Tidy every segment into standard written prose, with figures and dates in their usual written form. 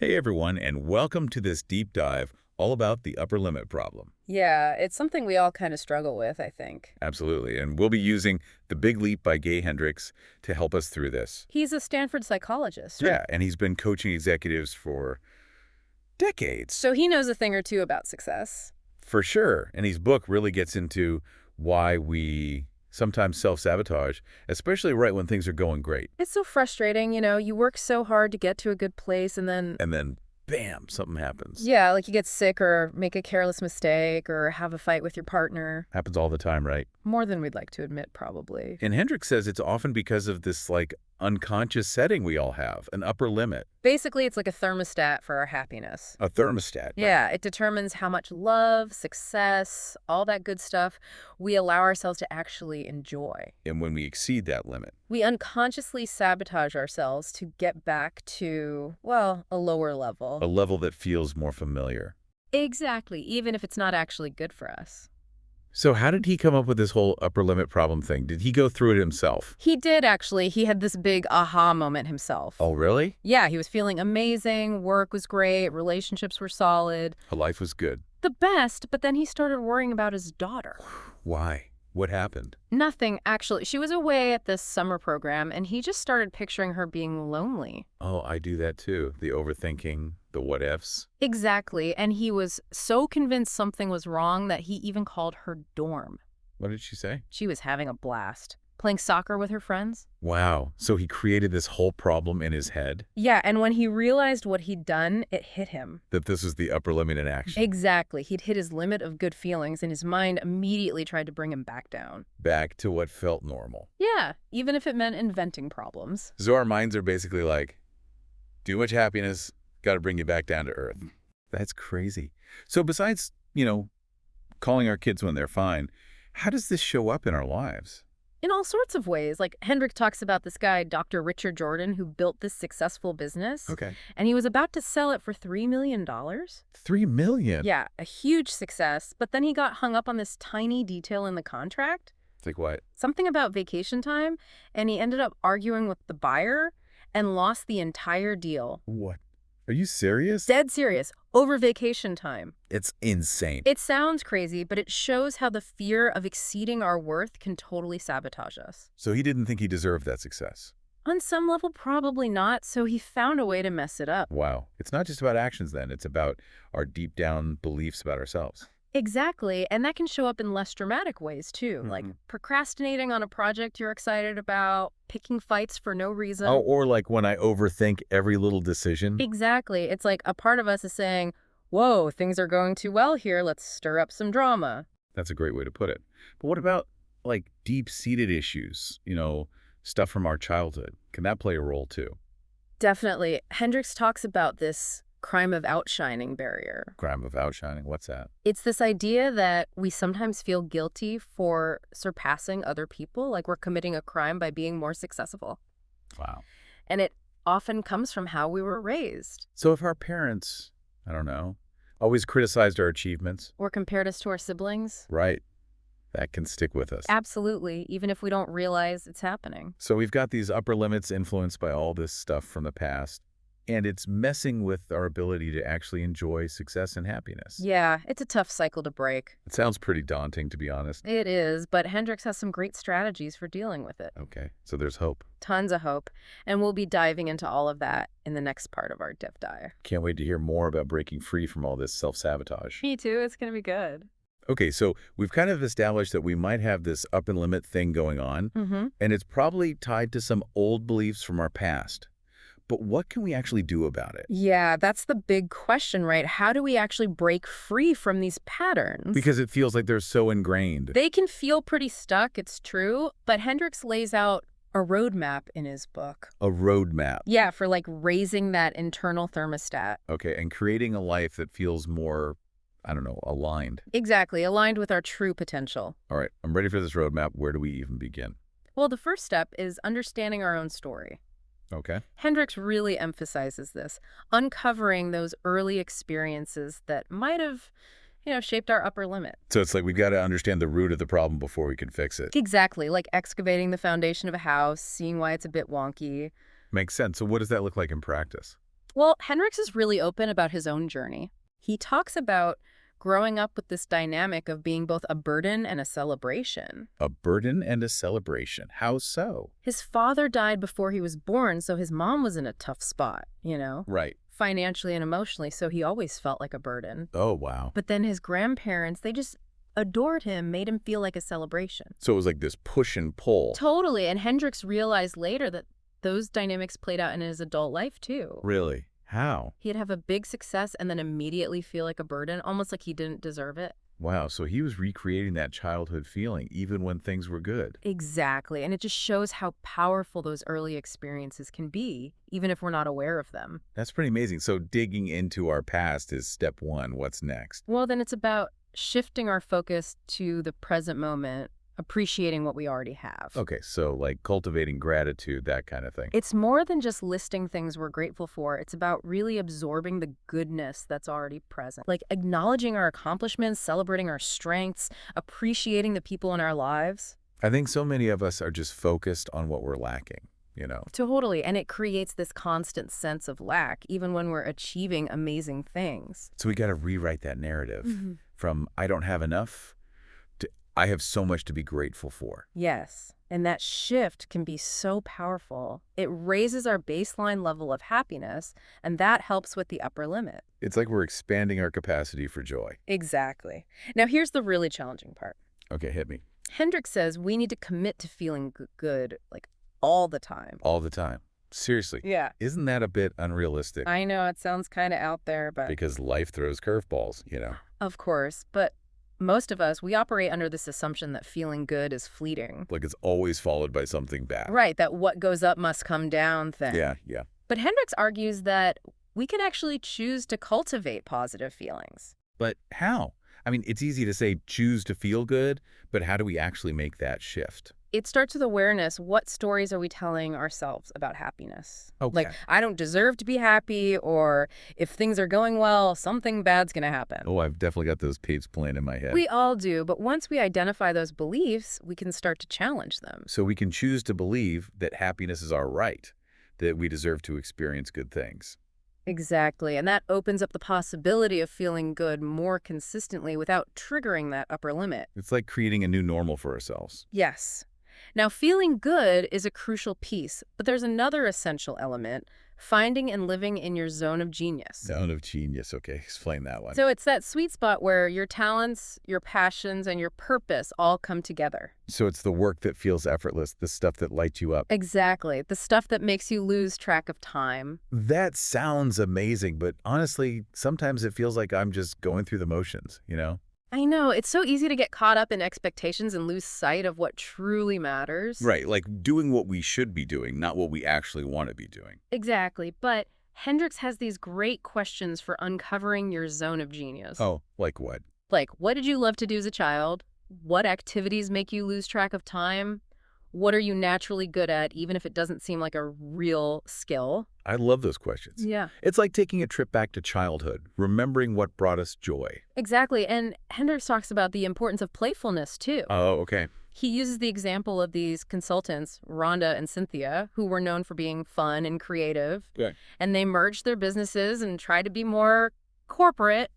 Hey everyone, and welcome to this deep dive all about the upper limit problem. Yeah, it's something we all kind of struggle with, I think. Absolutely, and we'll be using The Big Leap by Gay Hendricks to help us through this. He's a Stanford psychologist, Yeah, and he's been coaching executives for decades. so he knows a thing or two about success. For sure, and his book really gets into why we sometimes self-sabotage, especially right when things are going great. It's so frustrating, you work so hard to get to a good place and then, And then, bam, something happens. yeah, like you get sick or make a careless mistake or have a fight with your partner. Happens all the time, right? More than we'd like to admit, probably. And Hendricks says it's often because of this, unconscious setting we all have, an upper limit. Basically, it's like a thermostat for our happiness. A thermostat. Yeah, it determines how much love, success, all that good stuff we allow ourselves to actually enjoy. And when we exceed that limit. We unconsciously sabotage ourselves to get back to, well, a lower level. A level that feels more familiar. Exactly, even if it's not actually good for us. So how did he come up with this whole upper limit problem thing? Did he go through it himself? He did, actually. He had this big aha moment himself. Oh, really? Yeah, he was feeling amazing, work was great, relationships were solid. Her life was good. The best, but then he started worrying about his daughter. Why? What happened? Nothing, actually. She was away at this summer program, and he just started picturing her being lonely. Oh, I do that too. The overthinking, the what ifs. Exactly, and he was so convinced something was wrong that he even called her dorm. What did she say? She was having a blast. Playing soccer with her friends. Wow. So he created this whole problem in his head? Yeah, and when he realized what he'd done, it hit him. That this was the upper limit in action? Exactly. He'd hit his limit of good feelings, and his mind immediately tried to bring him back down. Back to what felt normal. Yeah, even if it meant inventing problems. So our minds are basically like, too much happiness, got to bring you back down to earth. That's crazy. So besides, calling our kids when they're fine, how does this show up in our lives? In all sorts of ways. Like, Hendrick talks about this guy, Dr. Richard Jordan, who built this successful business. Okay. And he was about to sell it for $3 million. $3 million? Yeah, a huge success. But then he got hung up on this tiny detail in the contract. It's like what? Something about vacation time. And he ended up arguing with the buyer and lost the entire deal. What? Are you serious? Dead serious. Over vacation time. It's insane. It sounds crazy, but it shows how the fear of exceeding our worth can totally sabotage us. So he didn't think he deserved that success? On some level, probably not, so he found a way to mess it up. Wow. It's not just about actions then. It's about our deep down beliefs about ourselves. Exactly, and that can show up in less dramatic ways, too, like procrastinating on a project you're excited about, picking fights for no reason. Oh, or like when I overthink every little decision. Exactly. It's like a part of us is saying, whoa, things are going too well here, let's stir up some drama. That's a great way to put it. But what about, deep-seated issues? Stuff from our childhood. Can that play a role, too? Definitely. Hendricks talks about this crime of outshining barrier. Crime of outshining. What's that? It's this idea that we sometimes feel guilty for surpassing other people, like we're committing a crime by being more successful. Wow. And it often comes from how we were raised. So if our parents, I don't know, always criticized our achievements. Or compared us to our siblings. Right. That can stick with us. Absolutely, even if we don't realize it's happening. So we've got these upper limits influenced by all this stuff from the past. And it's messing with our ability to actually enjoy success and happiness. Yeah, it's a tough cycle to break. It sounds pretty daunting, to be honest. It is, but Hendricks has some great strategies for dealing with it. Okay, so there's hope. Tons of hope. And we'll be diving into all of that in the next part of our deep dive. Can't wait to hear more about breaking free from all this self-sabotage. Me too, it's going to be good. Okay, so we've kind of established that we might have this upper limit thing going on, and it's probably tied to some old beliefs from our past. But what can we actually do about it? Yeah, that's the big question, right? How do we actually break free from these patterns? Because it feels like they're so ingrained. They can feel pretty stuck, it's true, but Hendricks lays out a roadmap in his book. A roadmap. Yeah, for raising that internal thermostat. Okay, and creating a life that feels more, aligned. Exactly, aligned with our true potential. All right, I'm ready for this roadmap. Where do we even begin? Well, the first step is understanding our own story. Okay. Hendricks really emphasizes this, uncovering those early experiences that might have, shaped our upper limit. So it's like we've got to understand the root of the problem before we can fix it. Exactly, like excavating the foundation of a house, seeing why it's a bit wonky. Makes sense. So what does that look like in practice? Well, Hendricks is really open about his own journey. He talks about growing up with this dynamic of being both a burden and a celebration. A burden and a celebration. How so? His father died before he was born, so his mom was in a tough spot, Right. financially and emotionally, so he always felt like a burden. Oh, wow. But then his grandparents, they just adored him, made him feel like a celebration. So it was like this push and pull. Totally, and Hendricks realized later that those dynamics played out in his adult life, too. Really? How? He'd have a big success and then immediately feel like a burden, almost like he didn't deserve it. Wow, so he was recreating that childhood feeling even when things were good. Exactly, and it just shows how powerful those early experiences can be, even if we're not aware of them. That's pretty amazing. So digging into our past is step one. What's next? Well, then it's about shifting our focus to the present moment, appreciating what we already have. Okay, so like cultivating gratitude, that kind of thing. It's more than just listing things we're grateful for. It's about really absorbing the goodness that's already present. Like acknowledging our accomplishments, celebrating our strengths, appreciating the people in our lives. I think so many of us are just focused on what we're lacking, Totally, and it creates this constant sense of lack, even when we're achieving amazing things. So we got to rewrite that narrative from I don't have enough to I have so much to be grateful for. Yes, and that shift can be so powerful. It raises our baseline level of happiness, and that helps with the upper limit. It's like we're expanding our capacity for joy. Exactly. Now, here's the really challenging part. Okay, hit me. Hendricks says we need to commit to feeling good, like all the time. All the time. Seriously. Yeah. Isn't that a bit unrealistic? I know it sounds kind of out there, but Because life throws curveballs, of course. But most of us, we operate under this assumption that feeling good is fleeting. Like it's always followed by something bad. Right, that what goes up must come down thing. Yeah. But Hendricks argues that we can actually choose to cultivate positive feelings. But how? I mean, it's easy to say choose to feel good, but how do we actually make that shift? It starts with awareness. What stories are we telling ourselves about happiness? Okay. Like, I don't deserve to be happy, or if things are going well, something bad's going to happen. Oh, I've definitely got those tapes playing in my head. We all do, but once we identify those beliefs, we can start to challenge them. So we can choose to believe that happiness is our right, that we deserve to experience good things. Exactly, and that opens up the possibility of feeling good more consistently without triggering that upper limit. It's like creating a new normal for ourselves. Yes. Now, feeling good is a crucial piece, but there's another essential element, finding and living in your zone of genius. Zone of genius. Okay, explain that one. So it's that sweet spot where your talents, your passions, and your purpose all come together. So it's the work that feels effortless, the stuff that lights you up. Exactly. The stuff that makes you lose track of time. That sounds amazing, but honestly, sometimes it feels like I'm just going through the motions, I know. It's so easy to get caught up in expectations and lose sight of what truly matters. Right, like doing what we should be doing, not what we actually want to be doing. Exactly. But Hendricks has these great questions for uncovering your zone of genius. Oh, like what? Like, what did you love to do as a child? What activities make you lose track of time? What are you naturally good at, even if it doesn't seem like a real skill? I love those questions. Yeah. It's like taking a trip back to childhood, remembering what brought us joy. Exactly. And Hendricks talks about the importance of playfulness, too. Oh, okay. He uses the example of these consultants, Rhonda and Cynthia, who were known for being fun and creative. Okay. And they merged their businesses and tried to be more corporate,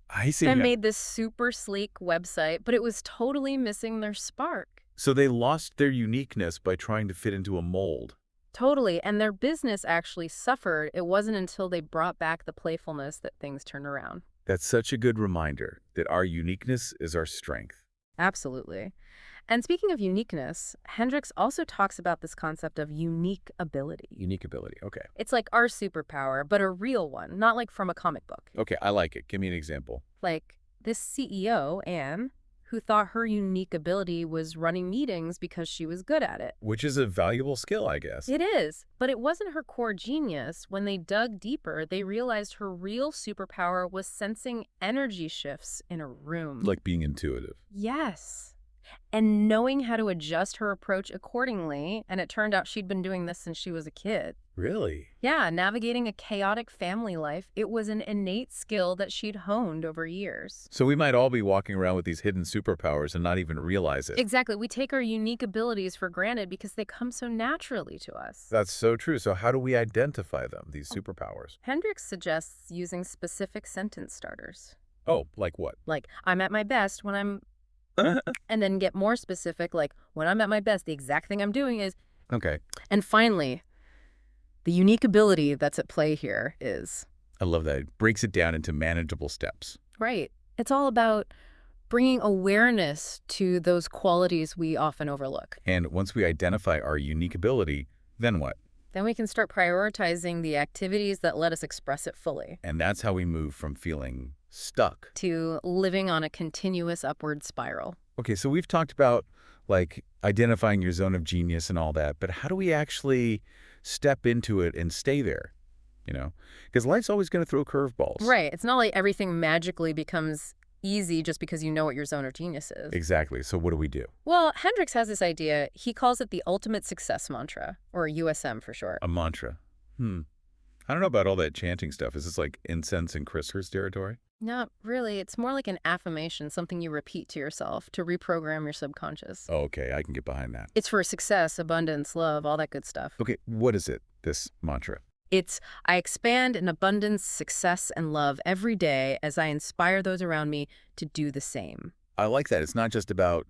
I see. and made this super sleek website, but it was totally missing their spark. So they lost their uniqueness by trying to fit into a mold. Totally. And their business actually suffered. It wasn't until they brought back the playfulness that things turned around. That's such a good reminder that our uniqueness is our strength. Absolutely. And speaking of uniqueness, Hendricks also talks about this concept of unique ability. Unique ability. Okay. It's like our superpower, but a real one, not like from a comic book. Okay, I like it. Give me an example. Like this CEO, Anne, who thought her unique ability was running meetings because she was good at it. Which is a valuable skill, I guess. It is, but it wasn't her core genius. When they dug deeper, they realized her real superpower was sensing energy shifts in a room. Like being intuitive. Yes. and knowing how to adjust her approach accordingly. And it turned out she'd been doing this since she was a kid. Really? Yeah, navigating a chaotic family life, it was an innate skill that she'd honed over years. So we might all be walking around with these hidden superpowers and not even realize it. Exactly. We take our unique abilities for granted because they come so naturally to us. That's so true. So how do we identify them, these superpowers? Hendricks suggests using specific sentence starters. Oh, like what? Like, I'm at my best when I'm... and then get more specific, like, when I'm at my best, the exact thing I'm doing is... Okay. And finally, the unique ability that's at play here is... I love that. It breaks it down into manageable steps. Right. It's all about bringing awareness to those qualities we often overlook. And once we identify our unique ability, then what? Then we can start prioritizing the activities that let us express it fully. And that's how we move from feeling stuck to living on a continuous upward spiral. Okay, so we've talked about, like, identifying your zone of genius and all that, but how do we actually step into it and stay there, you know? Because life's always going to throw curveballs. Right. It's not like everything magically becomes easy just because you know what your zone of genius is. Exactly. So what do we do? Well, Hendricks has this idea. He calls it the ultimate success mantra, or USM for short. A mantra. I don't know about all that chanting stuff. Is this like incense and Christmas territory? Not really. It's more like an affirmation, something you repeat to yourself to reprogram your subconscious. Oh, okay, I can get behind that. It's for success, abundance, love, all that good stuff. Okay, what is it, this mantra? It's, I expand in abundance, success, and love every day as I inspire those around me to do the same. I like that. It's not just about,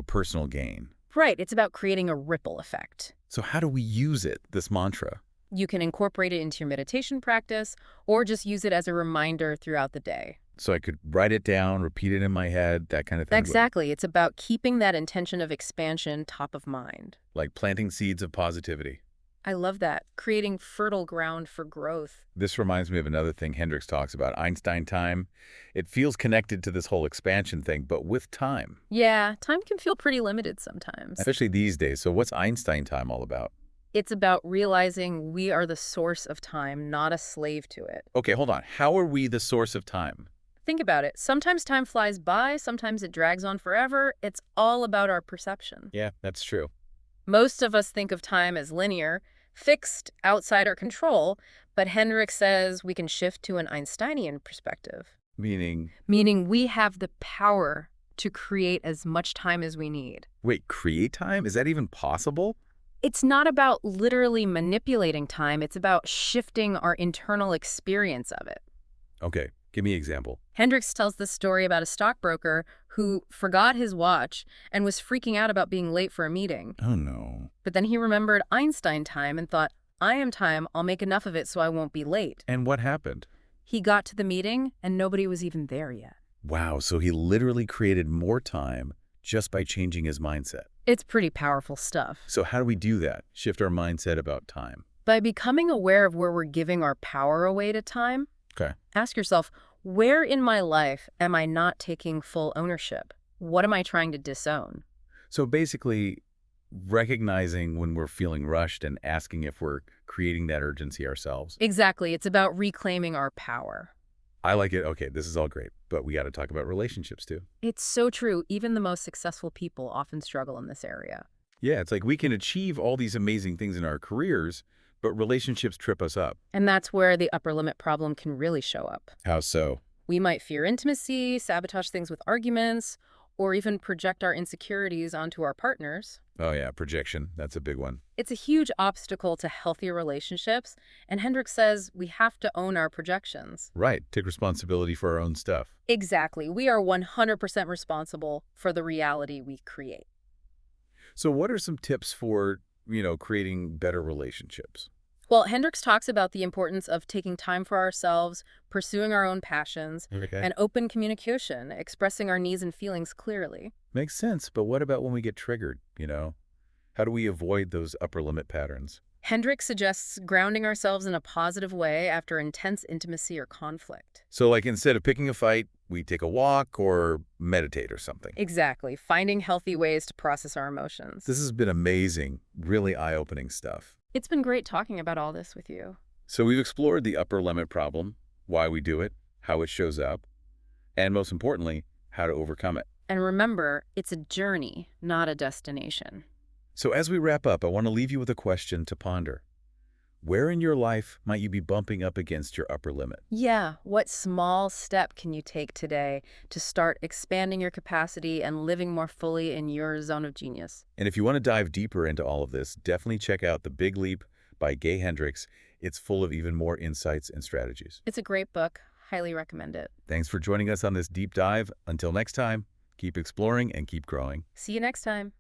personal gain. Right. It's about creating a ripple effect. So how do we use it, this mantra? You can incorporate it into your meditation practice or just use it as a reminder throughout the day. So I could write it down, repeat it in my head, that kind of thing? Exactly. It's about keeping that intention of expansion top of mind. Like planting seeds of positivity. I love that. Creating fertile ground for growth. This reminds me of another thing Hendricks talks about, Einstein time. It feels connected to this whole expansion thing, but with time. Yeah, time can feel pretty limited sometimes. Especially these days. So what's Einstein time all about? It's about realizing we are the source of time, not a slave to it. Okay, hold on. How are we the source of time? Think about it. Sometimes time flies by, sometimes it drags on forever. It's all about our perception. Yeah, that's true. Most of us think of time as linear, fixed, outside our control, but Hendricks says we can shift to an Einsteinian perspective. Meaning? Meaning we have the power to create as much time as we need. Wait, create time? Is that even possible? It's not about literally manipulating time. It's about shifting our internal experience of it. Okay, give me an example. Hendricks tells this story about a stockbroker who forgot his watch and was freaking out about being late for a meeting. Oh, no. But then he remembered Einstein time and thought, I am time, I'll make enough of it so I won't be late. And what happened? He got to the meeting and nobody was even there yet. Wow, so he literally created more time just by changing his mindset. It's pretty powerful stuff. So how do we do that? Shift our mindset about time? By becoming aware of where we're giving our power away to time. Okay. Ask yourself, where in my life am I not taking full ownership? What am I trying to disown? So basically, recognizing when we're feeling rushed and asking if we're creating that urgency ourselves. Exactly. It's about reclaiming our power. I like it. Okay, this is all great, but we got to talk about relationships too. It's so true. Even the most successful people often struggle in this area. Yeah, it's like we can achieve all these amazing things in our careers, but relationships trip us up. And that's where the upper limit problem can really show up. How so? We might fear intimacy, sabotage things with arguments, or even project our insecurities onto our partners. Oh yeah, projection. That's a big one. It's a huge obstacle to healthier relationships, and Hendricks says we have to own our projections. Right. Take responsibility for our own stuff. Exactly. We are 100% responsible for the reality we create. So what are some tips for, creating better relationships? Well, Hendricks talks about the importance of taking time for ourselves, pursuing our own passions, and open communication, expressing our needs and feelings clearly. Makes sense, but what about when we get triggered, How do we avoid those upper limit patterns? Hendricks suggests grounding ourselves in a positive way after intense intimacy or conflict. So like instead of picking a fight, we take a walk or meditate or something. Exactly. Finding healthy ways to process our emotions. This has been amazing, really eye-opening stuff. It's been great talking about all this with you. So we've explored the upper limit problem, why we do it, how it shows up, and most importantly, how to overcome it. And remember, it's a journey, not a destination. So as we wrap up, I want to leave you with a question to ponder. Where in your life might you be bumping up against your upper limit? Yeah, what small step can you take today to start expanding your capacity and living more fully in your zone of genius? And if you want to dive deeper into all of this, definitely check out The Big Leap by Gay Hendricks. It's full of even more insights and strategies. It's a great book. Highly recommend it. Thanks for joining us on this deep dive. Until next time, keep exploring and keep growing. See you next time.